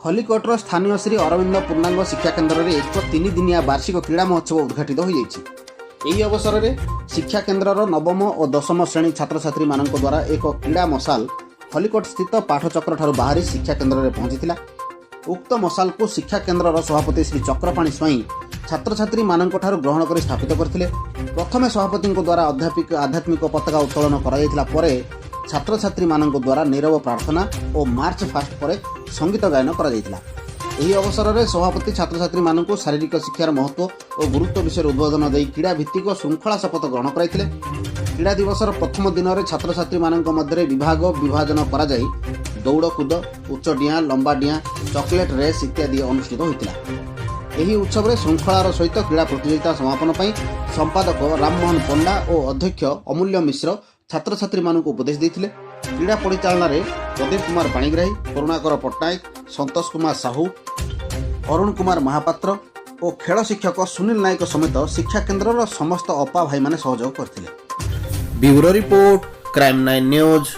खलिकोटर स्थानीय श्री अरविंद पूर्णांग शिक्षा केन्द्र में एक 3 दिनिया वार्षिक क्रीड़ा महोत्सव उद्घाटित हो यही अवसर में शिक्षा केन्द्र नवम और दशम श्रेणी छात्र छात्री मान द्वारा एक क्रीड़ा मशाल खलिकोट स्थित पाठचक्र ठार बाहरी शिक्षा केन्द्र में पहुंची। उक्त मशाल को शिक्षा केन्द्र सभापति श्री चक्रपाणी स्वाई छात्र छात्री मान ग्रहण कर स्थापित करते। प्रथमे सभापति द्वारा आध्यात्मिक पताका उत्तोलन कर छात्र छात्री मान द्वारा नीरव प्रार्थना और मार्च फास्ट पर संगीत गायन कर अवसर में सभापति छात्र छात्री मान शारीरिक शिक्षार महत्व और गुरुत्व विषय उद्बोधन दे क्रीड़ा भित्तिक श्रृंखला शपथ ग्रहण कराइथिले। क्रीड़ा दिवसर प्रथम दिन में छात्र छात्री मान मध्य विभाग विभाजन कर दौड़ कूद उच्च डिया लंबा डिया चॉकलेट रेस इत्यादि अनुष्ठित होता। यही उत्सव में श्रृंखलार सहित क्रीड़ा प्रतियोगिता समापन पर संपादक राममोहन पंडा और अध्यक्ष अमूल्य मिश्र छात्र छात्री मान उपदेश देते। क्रीड़ा परिचालन में प्रदीप कुमार पाणिग्राही, करुणाकर पट्टनायक, संतोष कुमार साहू, अरुण कुमार महापात्र और खेल शिक्षक सुनील नायक समेत शिक्षा केन्द्र समस्त अपा भाई माने सहयोग करथिले। Bureau report crime 9 news.